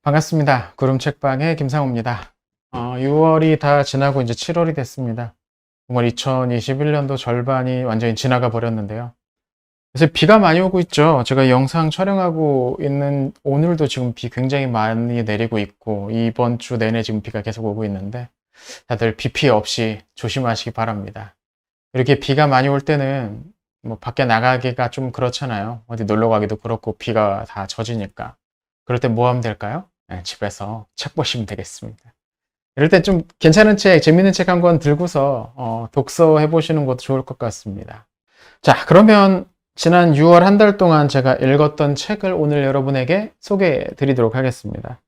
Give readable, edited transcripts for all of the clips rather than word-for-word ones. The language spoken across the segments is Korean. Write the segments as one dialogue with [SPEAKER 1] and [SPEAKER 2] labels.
[SPEAKER 1] 반갑습니다. 구름책방의 김상호입니다. 6월이 다 지나고 이제 7월이 됐습니다. 정말 2021년도 절반이 완전히 지나가 버렸는데요. 그래서 비가 많이 오고 있죠. 제가 영상 촬영하고 있는 오늘도 지금 비 굉장히 많이 내리고 있고, 이번 주 내내 지금 비가 계속 오고 있는데, 다들 비 피해 없이 조심하시기 바랍니다. 이렇게 비가 많이 올 때는 뭐 밖에 나가기가 좀 그렇잖아요. 어디 놀러 가기도 그렇고 비가 다 젖으니까. 그럴 때 뭐 하면 될까요? 네, 집에서 책 보시면 되겠습니다. 이럴 때 좀 괜찮은 책, 재밌는 책 한 권 들고서 독서해 보시는 것도 좋을 것 같습니다. 자, 그러면 지난 6월 한 달 동안 제가 읽었던 책을 오늘 여러분에게 소개해 드리도록 하겠습니다.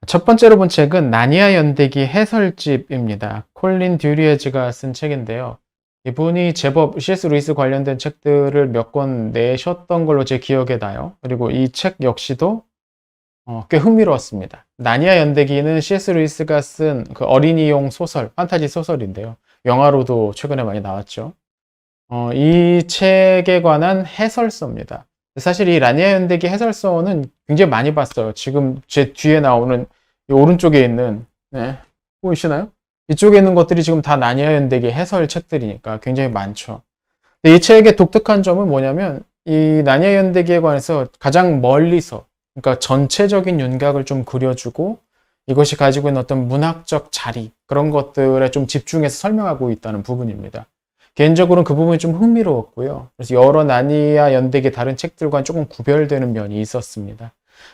[SPEAKER 1] 첫 번째로 본 책은 나니아 연대기 해설집입니다. 콜린 듀리에즈가 쓴 책인데요. 이분이 제법 C.S. 루이스 관련된 책들을 몇 권 내셨던 걸로 제 기억에 나요. 그리고 이 책 역시도 꽤 흥미로웠습니다. 나니아 연대기는 C.S. 루이스가 쓴 그 어린이용 소설, 판타지 소설인데요. 영화로도 최근에 많이 나왔죠. 이 책에 관한 해설서입니다. 사실 이 나니아 연대기 해설서는 굉장히 많이 봤어요. 지금 제 뒤에 나오는 이 오른쪽에 있는, 네, 보이시나요? 이쪽에 있는 것들이 지금 다 나니아 연대기 해설 책들이니까 굉장히 많죠. 근데 이 책의 독특한 점은 뭐냐면 이 나니아 연대기에 관해서 가장 멀리서, 그러니까 전체적인 윤곽을 좀 그려주고 이것이 가지고 있는 어떤 문학적 자리, 그런 것들에 좀 집중해서 설명하고 있다는 부분입니다. 개인적으로는 그 부분이 좀 흥미로웠고요. 그래서 여러 나니아 연대기 다른 책들과는 조금 구별되는 면이 있었습니다.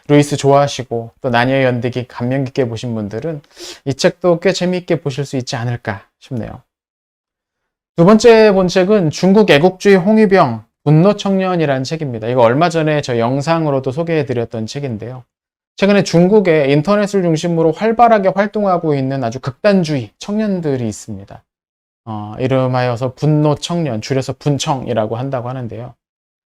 [SPEAKER 1] 루이스 좋아하시고 또 나니아 연대기 감명 깊게 보신 분들은 이 책도 꽤 재미있게 보실 수 있지 않을까 싶네요. 두 번째 본 책은 중국 애국주의 홍위병 분노 청년이라는 책입니다. 이거 얼마 전에 저 영상으로도 소개해드렸던 책인데요. 최근에 중국에 인터넷을 중심으로 활발하게 활동하고 있는 아주 극단주의 청년들이 있습니다. 이름하여서 분노 청년, 줄여서 분청이라고 한다고 하는데요.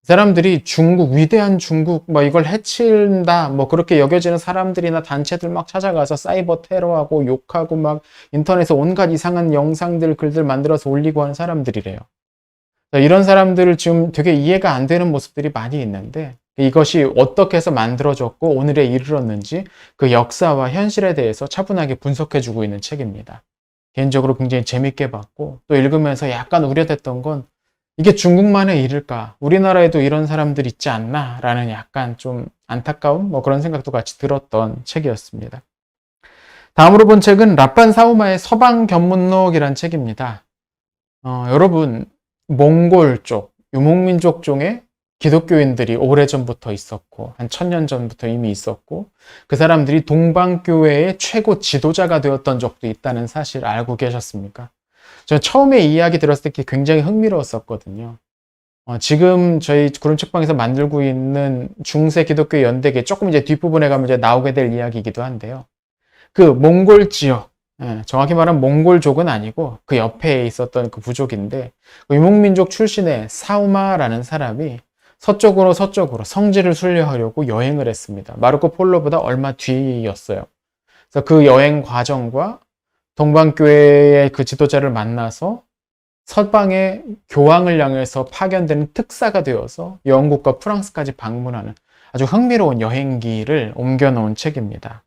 [SPEAKER 1] 이 사람들이 중국, 위대한 중국, 뭐 이걸 해친다, 뭐 그렇게 여겨지는 사람들이나 단체들 막 찾아가서 사이버 테러하고 욕하고 막 인터넷에 온갖 이상한 영상들, 글들 만들어서 올리고 하는 사람들이래요. 이런 사람들을 지금 되게 이해가 안 되는 모습들이 많이 있는데 이것이 어떻게 해서 만들어졌고 오늘에 이르렀는지 그 역사와 현실에 대해서 차분하게 분석해주고 있는 책입니다. 개인적으로 굉장히 재밌게 봤고 또 읽으면서 약간 우려됐던 건 이게 중국만의 일일까? 우리나라에도 이런 사람들 있지 않나? 라는 약간 좀 안타까운 뭐 그런 생각도 같이 들었던 책이었습니다. 다음으로 본 책은 라판 사우마의 서방 견문록이란 책입니다. 여러분 몽골 쪽, 유목민족 중에 기독교인들이 오래전부터 있었고 한 1000년 전부터 이미 있었고 그 사람들이 동방교회의 최고 지도자가 되었던 적도 있다는 사실 알고 계셨습니까? 저는 처음에 이 이야기 들었을 때 굉장히 흥미로웠었거든요. 지금 저희 구름책방에서 만들고 있는 중세 기독교 연대기 조금 이제 뒷부분에 가면 이제 나오게 될 이야기이기도 한데요. 그 몽골 지역, 정확히 말하면 몽골족은 아니고 그 옆에 있었던 그 부족인데 그 유목민족 출신의 사우마라는 사람이 서쪽으로 성지를 순례하려고 여행을 했습니다. 마르코 폴로보다 얼마 뒤였어요. 그래서 그 여행 과정과 동방교회의 그 지도자를 만나서 서방의 교황을 향해서 파견되는 특사가 되어서 영국과 프랑스까지 방문하는 아주 흥미로운 여행기를 옮겨놓은 책입니다.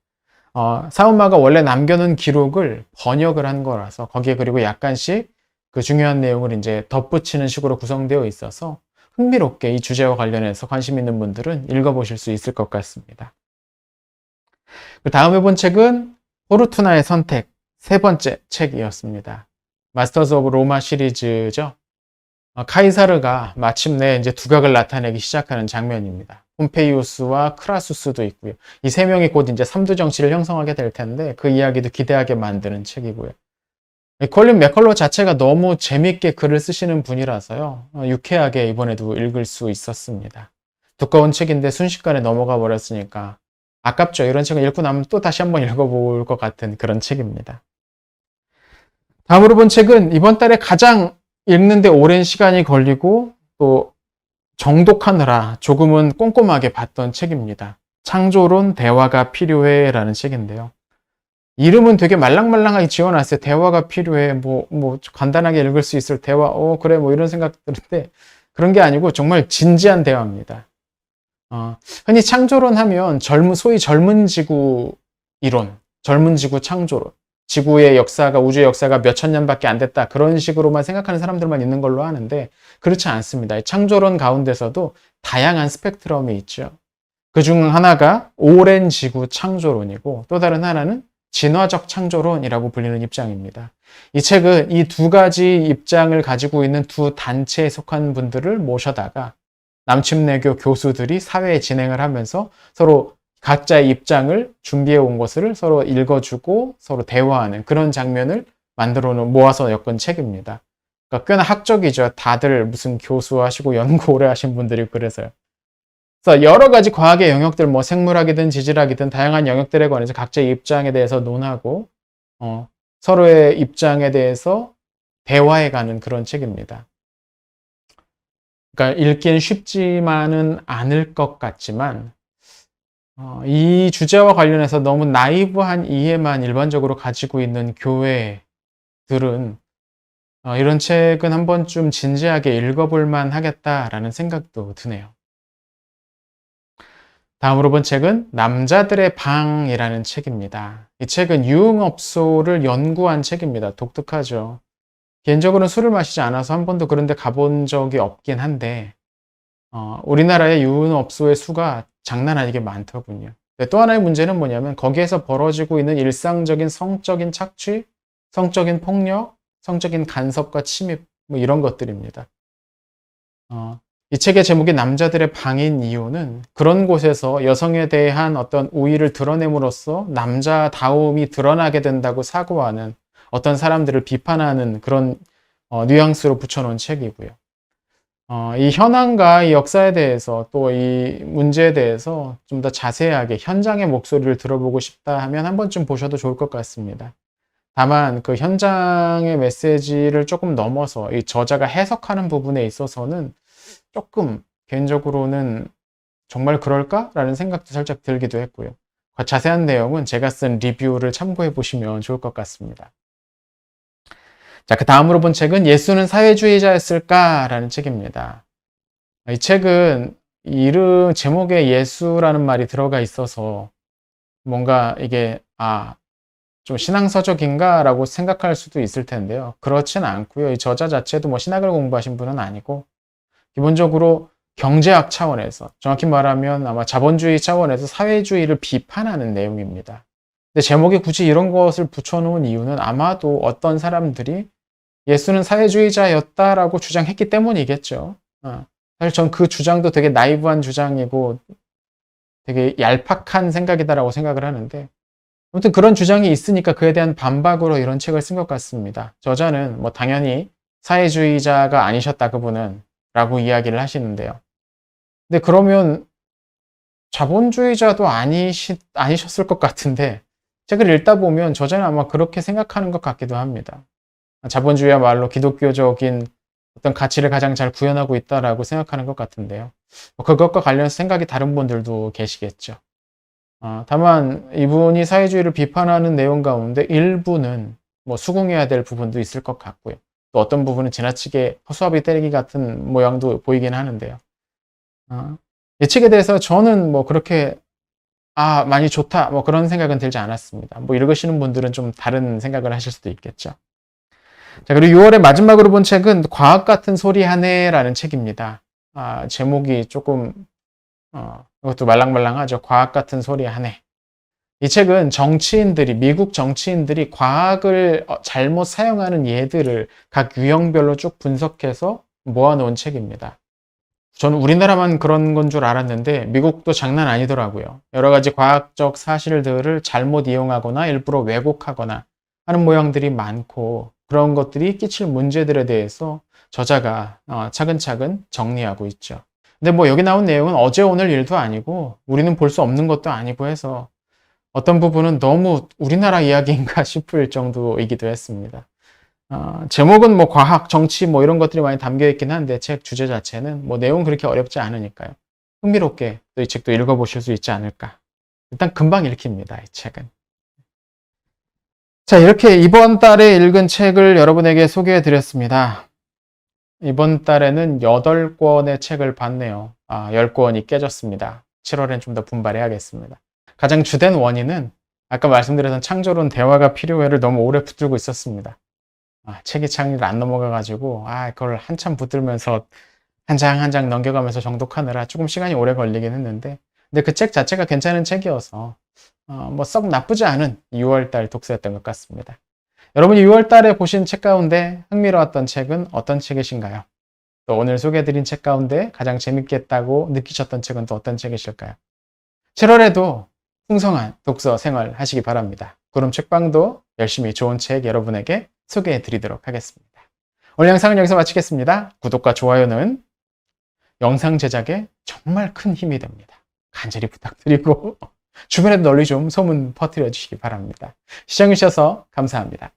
[SPEAKER 1] 사우마가 원래 남겨놓은 기록을 번역을 한 거라서 거기에 그리고 약간씩 그 중요한 내용을 이제 덧붙이는 식으로 구성되어 있어서 흥미롭게 이 주제와 관련해서 관심 있는 분들은 읽어보실 수 있을 것 같습니다. 그 다음에 본 책은 포르투나의 선택, 세 번째 책이었습니다. 마스터즈 오브 로마 시리즈죠. 카이사르가 마침내 이제 두각을 나타내기 시작하는 장면입니다. 폼페이우스와 크라수스도 있고요. 이 세 명이 곧 이제 삼두 정치를 형성하게 될 텐데 그 이야기도 기대하게 만드는 책이고요. 콜린 맥컬로 자체가 너무 재밌게 글을 쓰시는 분이라서요. 유쾌하게 이번에도 읽을 수 있었습니다. 두꺼운 책인데 순식간에 넘어가 버렸으니까 아깝죠. 이런 책을 읽고 나면 또 다시 한번 읽어볼 것 같은 그런 책입니다. 다음으로 본 책은 이번 달에 가장 읽는데 오랜 시간이 걸리고 또 정독하느라 조금은 꼼꼼하게 봤던 책입니다. 창조론 대화가 필요해 라는 책인데요. 이름은 되게 말랑말랑하게 지어놨어요. 대화가 필요해. 뭐 간단하게 읽을 수 있을 대화. 그래. 뭐 이런 생각 드는데 그런 게 아니고 정말 진지한 대화입니다. 흔히 창조론 하면 소위 젊은 지구 이론, 젊은 지구 창조론, 지구의 역사가, 우주의 역사가 몇천 년밖에 안 됐다, 그런 식으로만 생각하는 사람들만 있는 걸로 아는데 그렇지 않습니다. 창조론 가운데서도 다양한 스펙트럼이 있죠. 그중 하나가 오랜 지구 창조론이고 또 다른 하나는 진화적 창조론이라고 불리는 입장입니다. 이 책은 이 두 가지 입장을 가지고 있는 두 단체에 속한 분들을 모셔다가 남침내교 교수들이 사회에 진행을 하면서 서로 각자의 입장을 준비해 온 것을 서로 읽어주고 서로 대화하는 그런 장면을 만들어 모아서 엮은 책입니다. 그러니까 꽤나 학적이죠. 다들 무슨 교수하시고 연구 오래 하신 분들이 그래서요. 그래서 여러 가지 과학의 영역들, 뭐 생물학이든 지질학이든 다양한 영역들에 관해서 각자의 입장에 대해서 논하고 서로의 입장에 대해서 대화해가는 그런 책입니다. 그러니까 읽기엔 쉽지만은 않을 것 같지만 이 주제와 관련해서 너무 나이브한 이해만 일반적으로 가지고 있는 교회들은 이런 책은 한 번쯤 진지하게 읽어볼 만 하겠다라는 생각도 드네요. 다음으로 본 책은 남자들의 방이라는 책입니다. 이 책은 유흥업소를 연구한 책입니다. 독특하죠. 개인적으로는 술을 마시지 않아서 한 번도 그런 데 가본 적이 없긴 한데 우리나라의 유흥업소의 수가 장난 아니게 많더군요. 또 하나의 문제는 뭐냐면 거기에서 벌어지고 있는 일상적인 성적인 착취, 성적인 폭력, 성적인 간섭과 침입, 뭐 이런 것들입니다. 이 책의 제목이 남자들의 방인 이유는 그런 곳에서 여성에 대한 어떤 우위를 드러냄으로써 남자다움이 드러나게 된다고 사고하는 어떤 사람들을 비판하는 그런 뉘앙스로 붙여놓은 책이고요. 이 현황과 이 역사에 대해서 또 이 문제에 대해서 좀 더 자세하게 현장의 목소리를 들어보고 싶다 하면 한 번쯤 보셔도 좋을 것 같습니다. 다만 그 현장의 메시지를 조금 넘어서 이 저자가 해석하는 부분에 있어서는 조금 개인적으로는 정말 그럴까? 라는 생각도 살짝 들기도 했고요. 자세한 내용은 제가 쓴 리뷰를 참고해 보시면 좋을 것 같습니다. 자, 그 다음으로 본 책은 예수는 사회주의자였을까? 라는 책입니다. 이 책은 이름 제목에 예수라는 말이 들어가 있어서 뭔가 이게 좀 신앙서적인가? 라고 생각할 수도 있을 텐데요. 그렇진 않고요. 이 저자 자체도 뭐 신학을 공부하신 분은 아니고 기본적으로 경제학 차원에서, 정확히 말하면 아마 자본주의 차원에서 사회주의를 비판하는 내용입니다. 근데 제목에 굳이 이런 것을 붙여놓은 이유는 아마도 어떤 사람들이 예수는 사회주의자였다라고 주장했기 때문이겠죠. 사실 전 그 주장도 되게 나이브한 주장이고 되게 얄팍한 생각이다라고 생각을 하는데, 아무튼 그런 주장이 있으니까 그에 대한 반박으로 이런 책을 쓴 것 같습니다. 저자는 뭐 당연히 사회주의자가 아니셨다 그분은 라고 이야기를 하시는데요. 근데 그러면 자본주의자도 아니셨을 것 같은데 책을 읽다 보면 저자는 아마 그렇게 생각하는 것 같기도 합니다. 자본주의야말로 기독교적인 어떤 가치를 가장 잘 구현하고 있다라고 생각하는 것 같은데요. 그것과 관련해서 생각이 다른 분들도 계시겠죠. 다만 이분이 사회주의를 비판하는 내용 가운데 일부는 뭐 수긍해야 될 부분도 있을 것 같고요. 또 어떤 부분은 지나치게 허수아비 때리기 같은 모양도 보이긴 하는데요. 이 책에 대해서 저는 뭐 그렇게 많이 좋다 뭐 그런 생각은 들지 않았습니다. 뭐 읽으시는 분들은 좀 다른 생각을 하실 수도 있겠죠. 자, 그리고 6월의 마지막으로 본 책은 과학 같은 소리 하네라는 책입니다. 제목이 조금 이것도 말랑말랑하죠. 과학 같은 소리 하네. 이 책은 미국 정치인들이 과학을 잘못 사용하는 예들을 각 유형별로 쭉 분석해서 모아놓은 책입니다. 저는 우리나라만 그런 건 줄 알았는데 미국도 장난 아니더라고요. 여러 가지 과학적 사실들을 잘못 이용하거나 일부러 왜곡하거나 하는 모양들이 많고 그런 것들이 끼칠 문제들에 대해서 저자가 차근차근 정리하고 있죠. 근데 뭐 여기 나온 내용은 어제 오늘 일도 아니고 우리는 볼 수 없는 것도 아니고 해서 어떤 부분은 너무 우리나라 이야기인가 싶을 정도이기도 했습니다. 제목은 뭐 과학, 정치 뭐 이런 것들이 많이 담겨 있긴 한데 책 주제 자체는 뭐 내용 그렇게 어렵지 않으니까요. 흥미롭게 또 이 책도 읽어보실 수 있지 않을까. 일단 금방 읽힙니다, 이 책은. 자, 이렇게 이번 달에 읽은 책을 여러분에게 소개해 드렸습니다. 이번 달에는 8권의 책을 봤네요. 열권이 깨졌습니다. 7월엔 좀 더 분발해야겠습니다. 가장 주된 원인은 아까 말씀드렸던 창조론 대화가 필요해를 너무 오래 붙들고 있었습니다. 책이 창리를 안 넘어가가지고 그걸 한참 붙들면서 한 장 한 장 넘겨가면서 정독하느라 조금 시간이 오래 걸리긴 했는데, 근데 그 책 자체가 괜찮은 책이어서 뭐 썩 나쁘지 않은 6월달 독서였던 것 같습니다. 여러분이 6월달에 보신 책 가운데 흥미로웠던 책은 어떤 책이신가요? 또 오늘 소개해드린 책 가운데 가장 재밌겠다고 느끼셨던 책은 또 어떤 책이실까요? 7월에도 풍성한 독서 생활 하시기 바랍니다. 구름 책방도 열심히 좋은 책 여러분에게 소개해 드리도록 하겠습니다. 오늘 영상은 여기서 마치겠습니다. 구독과 좋아요는 영상 제작에 정말 큰 힘이 됩니다. 간절히 부탁드리고 주변에도 널리 좀 소문 퍼뜨려 주시기 바랍니다. 시청해주셔서 감사합니다.